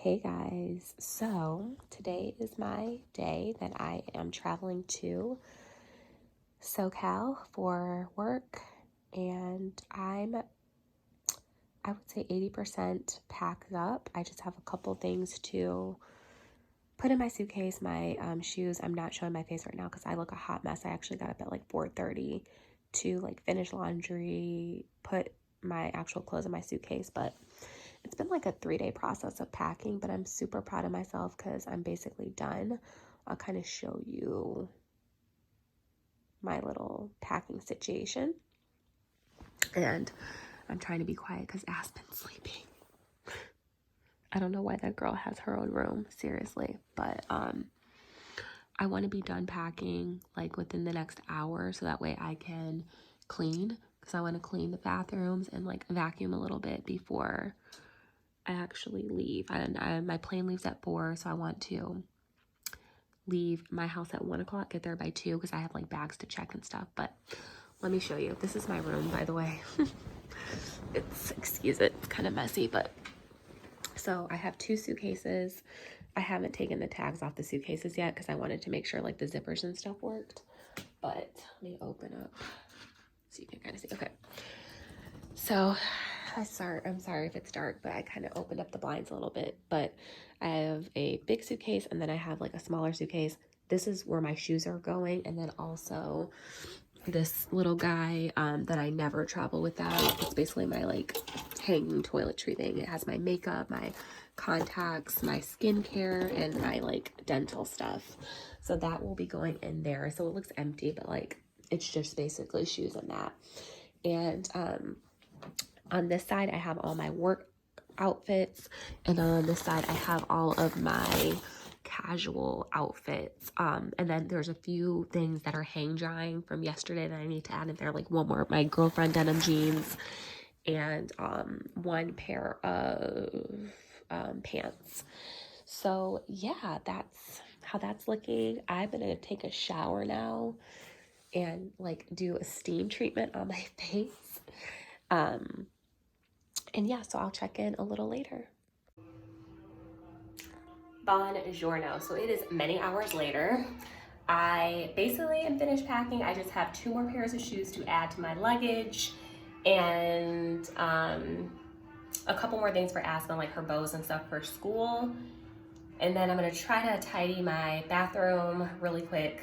Hey guys, so today is my day that I am traveling to SoCal for work, and I would say 80% packed up. I just have a couple things to put in my suitcase. My shoes, I'm not showing my face right now because I look a hot mess. I actually got up at like 4:30 to like finish laundry, put my actual clothes in my suitcase, but it's been like a 3-day process of packing, but I'm super proud of myself because I'm basically done. I'll kind of show you my little packing situation. And I'm trying to be quiet because Aspen's sleeping. I don't know why that girl has her own room, seriously. But I want to be done packing like within the next hour so that way I can clean, because I want to clean the bathrooms and like vacuum a little bit before I actually leave. My plane leaves at 4, so I want to leave my house at 1 o'clock, get there by 2 because I have like bags to check and stuff. But let me show you. This is my room, by the way. Excuse it, it's kind of messy, but so I have 2 suitcases. I haven't taken the tags off the suitcases yet because I wanted to make sure like the zippers and stuff worked. But let me open up so you can kind of see. Okay. So I'm sorry if it's dark, but I kind of opened up the blinds a little bit. But I have a big suitcase and then I have like a smaller suitcase. This is where my shoes are going, and then also this little guy that I never travel without. It's basically my like hanging toiletry thing. It has my makeup, my contacts, my skincare, and my like dental stuff. So that will be going in there. So it looks empty, but like it's just basically shoes and that. And on this side, I have all my work outfits, and on this side, I have all of my casual outfits. And then there's a few things that are hang drying from yesterday that I need to add in there, like one more my girlfriend denim jeans and one pair of pants. So yeah, that's how that's looking. I'm gonna take a shower now and like do a steam treatment on my face. And yeah, so I'll check in a little later. Buongiorno. So it is many hours later. I basically am finished packing. I just have 2 more pairs of shoes to add to my luggage, and a couple more things for Aspen, like her bows and stuff for school. And then I'm gonna try to tidy my bathroom really quick.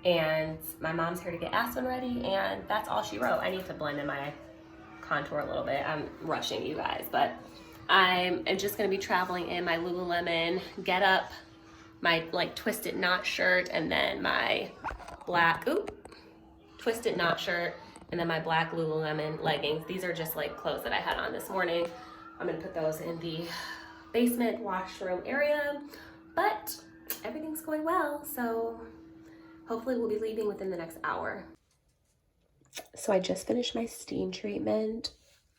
And my mom's here to get Aspen ready, and that's all she wrote. I need to blend in my contour a little bit. I'm rushing you guys, but I'm just gonna be traveling in my Lululemon Get Up, my like twisted knot shirt, and then my black twisted knot shirt, and then my black Lululemon leggings. These are just like clothes that I had on this morning. I'm gonna put those in the basement washroom area, but everything's going well, so hopefully we'll be leaving within the next hour. So I just finished my steam treatment.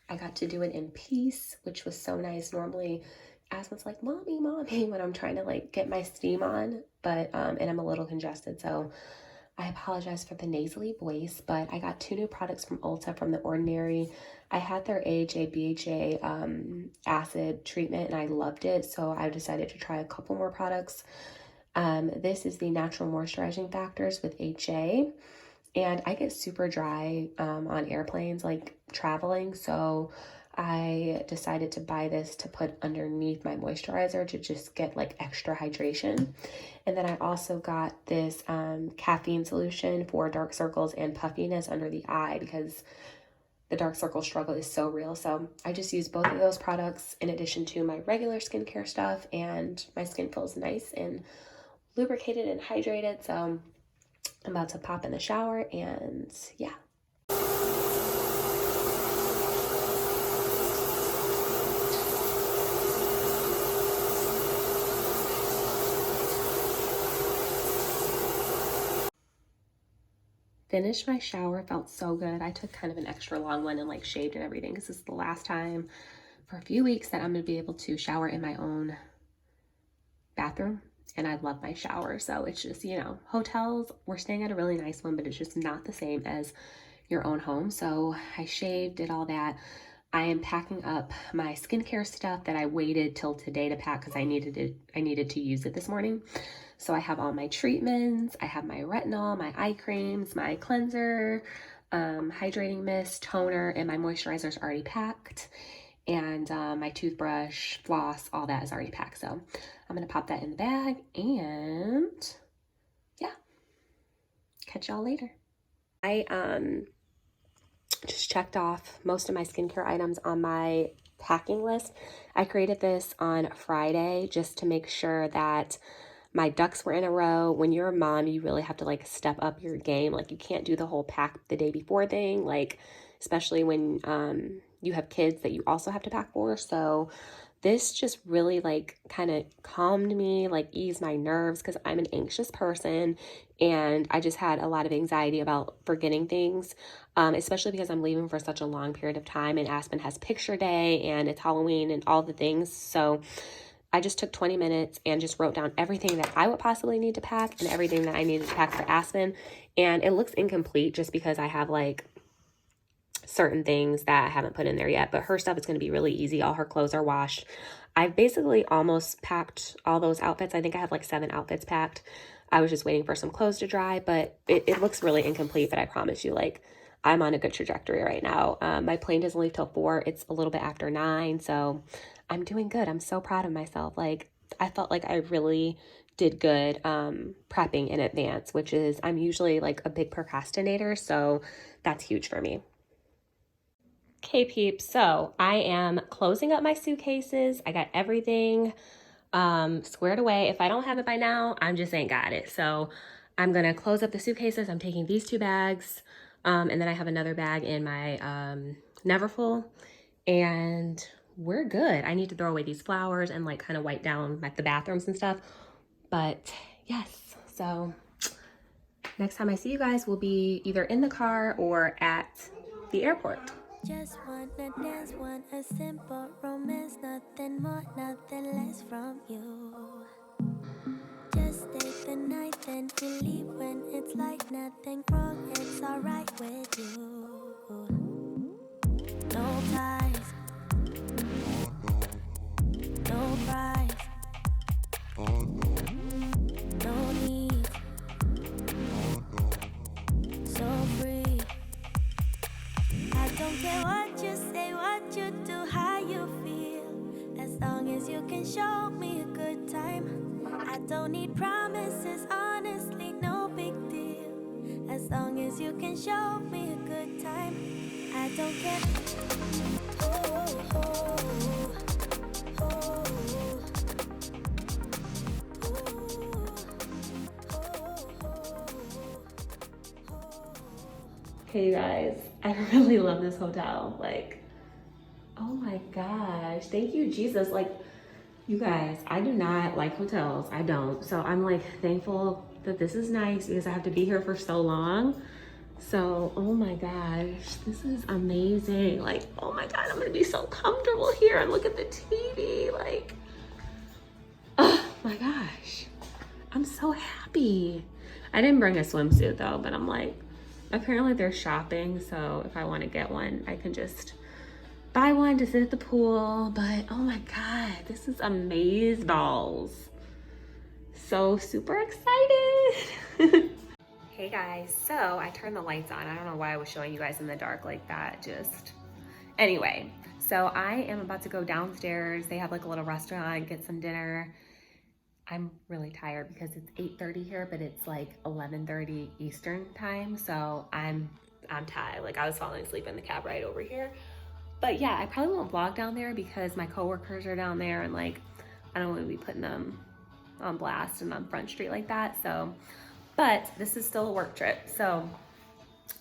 I got to do it in peace, which was so nice. Normally, Aspen's like, mommy, when I'm trying to like get my steam on, but, and I'm a little congested. So I apologize for the nasally voice, but I got 2 new products from Ulta from The Ordinary. I had their AHA, BHA acid treatment and I loved it. So I decided to try a couple more products. This is the Natural Moisturizing Factors with HA. And I get super dry on airplanes, like traveling. So I decided to buy this to put underneath my moisturizer to just get like extra hydration. And then I also got this caffeine solution for dark circles and puffiness under the eye because the dark circle struggle is so real. So I just use both of those products in addition to my regular skincare stuff, and my skin feels nice and lubricated and hydrated. So I'm about to pop in the shower, and yeah. Finished my shower, felt so good. I took kind of an extra long one and like shaved and everything because this is the last time for a few weeks that I'm gonna be able to shower in my own bathroom. And I love my shower. So it's just, you know, hotels, we're staying at a really nice one, but it's just not the same as your own home. So I shaved, did all that. I am packing up my skincare stuff that I waited till today to pack because I needed to use it this morning. So I have all my treatments, I have my retinol, my eye creams, my cleanser, hydrating mist, toner, and my moisturizer's already packed. And my toothbrush, floss, all that is already packed. So I'm gonna pop that in the bag and yeah, catch y'all later. I just checked off most of my skincare items on my packing list. I created this on Friday just to make sure that my ducks were in a row. When you're a mom, you really have to like step up your game. Like you can't do the whole pack the day before thing, like especially when you have kids that you also have to pack for. So this just really like kind of calmed me, like eased my nerves because I'm an anxious person and I just had a lot of anxiety about forgetting things, especially because I'm leaving for such a long period of time and Aspen has picture day and it's Halloween and all the things. So I just took 20 minutes and just wrote down everything that I would possibly need to pack and everything that I needed to pack for Aspen. And it looks incomplete just because I have like certain things that I haven't put in there yet, but her stuff is going to be really easy. All her clothes are washed. I've basically almost packed all those outfits. I think I have like 7 outfits packed. I was just waiting for some clothes to dry, but it looks really incomplete, but I promise you, like, I'm on a good trajectory right now. My plane doesn't leave till 4. It's a little bit after 9, so I'm doing good. I'm so proud of myself. Like, I felt like I really did good prepping in advance, which is, I'm usually like a big procrastinator, so that's huge for me. Okay, peeps, so I am closing up my suitcases. I got everything squared away. If I don't have it by now, I'm just ain't got it. So I'm gonna close up the suitcases. I'm taking these 2 bags, and then I have another bag in my Neverfull, and we're good. I need to throw away these flowers and like kind of wipe down like the bathrooms and stuff. But yes, so next time I see you guys will be either in the car or at the airport. Just wanna dance, want a simple romance, nothing more, nothing less from you. Just stay the night, then you leave when it's like nothing wrong, it's alright with you. No ties, no price, no need, so free. I don't care what you say, what you do, how you feel. As long as you can show me a good time. I don't need promises, honestly, no big deal. As long as you can show me a good time. I don't care. Hey you guys, I really love this hotel. Like, oh my gosh, thank you, Jesus. Like, you guys, I do not like hotels. I don't. So I'm like thankful that this is nice because I have to be here for so long. So, oh my gosh, this is amazing. Like, oh my God, I'm gonna be so comfortable here and look at the TV. Like, oh my gosh, I'm so happy. I didn't bring a swimsuit though, but I'm like, apparently they're shopping. So if I want to get one, I can just buy one to sit at the pool. But oh my God, this is amaze balls. So super excited. Hey guys, so I turned the lights on. I don't know why I was showing you guys in the dark like that. Just anyway, so I am about to go downstairs. They have like a little restaurant, get some dinner. I'm really tired because it's 8:30 here, but it's like 11:30 Eastern time. So I'm tired. Like I was falling asleep in the cab right over here. But yeah, I probably won't vlog down there because my coworkers are down there and like I don't want to be putting them on blast and on Front Street like that. So, but this is still a work trip. So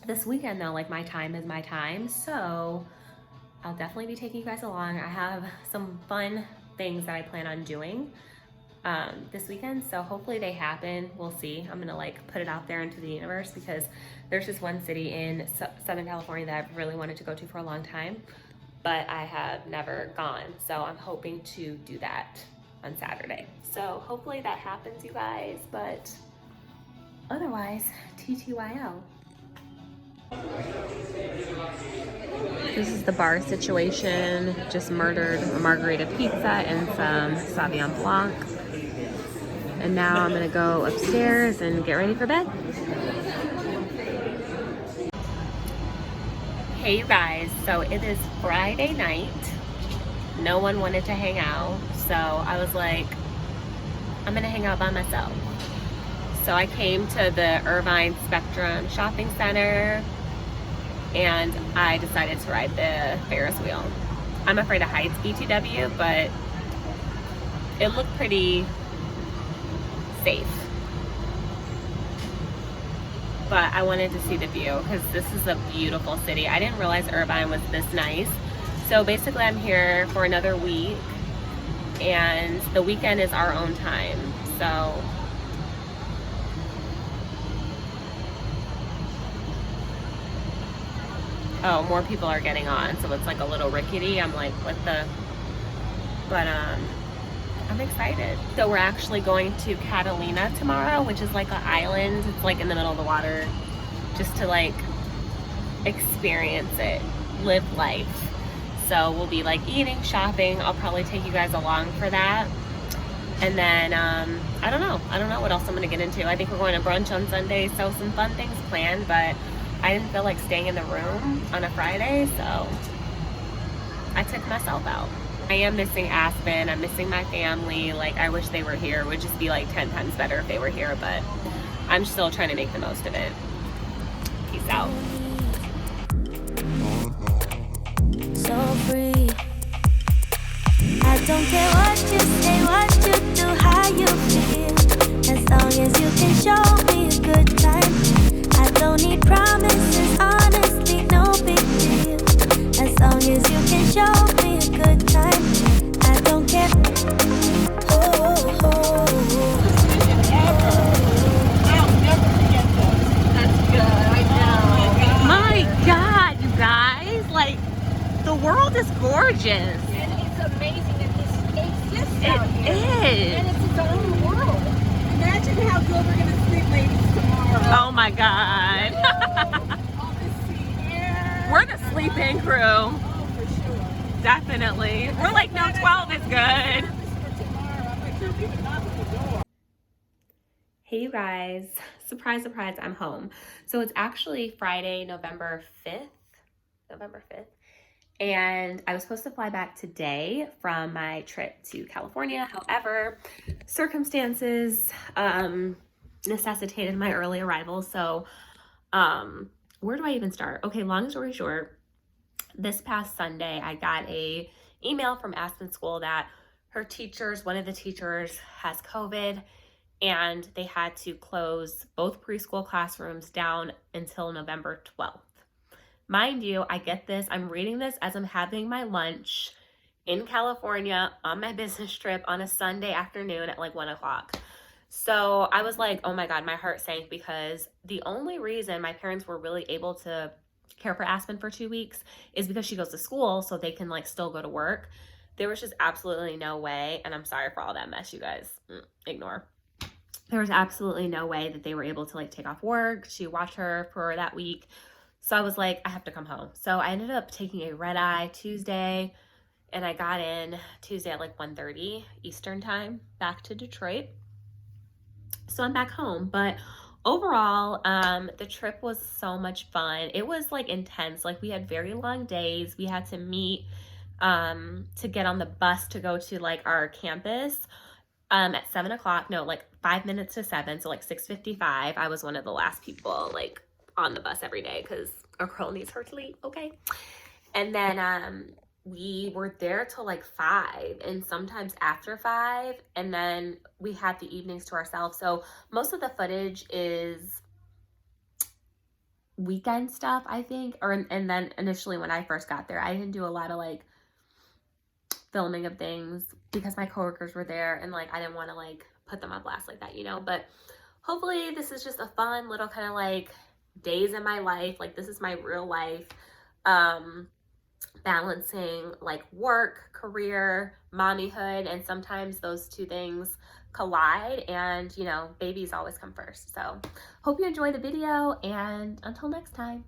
this weekend though, like my time is my time. So I'll definitely be taking you guys along. I have some fun things that I plan on doing this weekend. So hopefully they happen. We'll see. I'm gonna like put it out there into the universe because there's this one city in Southern California that I've really wanted to go to for a long time, but I have never gone. So I'm hoping to do that on Saturday. So hopefully that happens, you guys, but otherwise, TTYL. This is the bar situation. Just murdered a margarita pizza and some Sauvignon Blanc. And now I'm gonna go upstairs and get ready for bed. Hey you guys, so it is Friday night. No one wanted to hang out, so I was like, I'm gonna hang out by myself. So I came to the Irvine Spectrum Shopping Center and I decided to ride the Ferris wheel. I'm afraid of heights, BTW, but it looked pretty safe. But I wanted to see the view because this is a beautiful city. I didn't realize Irvine was this nice. So basically I'm here for another week and the weekend is our own time. So oh, more people are getting on, so it's like a little rickety. I'm like, what the, but I'm excited. So we're actually going to Catalina tomorrow, which is like an island. It's like in the middle of the water, just to like experience it, live life. So we'll be like eating, shopping. I'll probably take you guys along for that. And then I don't know what else I'm gonna get into. I think we're going to brunch on Sunday, so some fun things planned, but I didn't feel like staying in the room on a Friday, so I took myself out. I am missing Aspen. I'm missing my family. Like, I wish they were here. It would just be like 10 times better if they were here, but I'm still trying to make the most of it. Peace out. So free. I don't care what you say, what you do, how you feel. As long as you can show me a good time. I don't need promises, honestly, no big deal. As long as you can show me a good time, I don't care. Oh, I'll never forget this. That's good. I know. My God, you guys, like, the world is gorgeous. And it's amazing that this exists out here. It is. And it's its own world. Imagine how good we're going to sleep, ladies, tomorrow. Oh my God. All this sea air. We're the sleep-in crew. Oh, for sure. Definitely. We're like, no, 12 is good. For tomorrow, I'm like, you're leaving out the door. Hey you guys, surprise, surprise, I'm home. So it's actually Friday, November 5th, and I was supposed to fly back today from my trip to California. However, circumstances necessitated my early arrival. So where do I even start? Okay, long story short, this past Sunday, I got a email from Aspen School that one of the teachers has COVID, and they had to close both preschool classrooms down until November 12th. Mind you, I get this. I'm reading this as I'm having my lunch in California on my business trip on a Sunday afternoon at like 1 o'clock. So I was like, oh my God, my heart sank, because the only reason my parents were really able to care for Aspen for 2 weeks is because she goes to school, so they can like still go to work. There was just absolutely no way, and I'm sorry for all that mess, you guys. Ignore. There was absolutely no way that they were able to like take off work to watch her for that week. So I was like, I have to come home. So I ended up taking a red eye Tuesday, and I got in Tuesday at like 1:30 Eastern time back to Detroit. So I'm back home. But overall, the trip was so much fun. It was like intense. Like, we had very long days. We had to meet to get on the bus to go to like our campus at 7 o'clock. No, like 5 minutes to 7. So like 6:55. I was one of the last people like on the bus every day because a girl needs her sleep. Okay. And then we were there till like 5, and sometimes after 5, and then we had the evenings to ourselves. So most of the footage is weekend stuff, I think. And then initially when I first got there, I didn't do a lot of like filming of things because my coworkers were there, and like I didn't want to like put them on blast like that, you know. But hopefully this is just a fun little kind of like days in my life. Like, this is my real life, balancing like work, career, mommyhood, and sometimes those two things collide, and you know, babies always come first. So hope you enjoy the video, and until next time.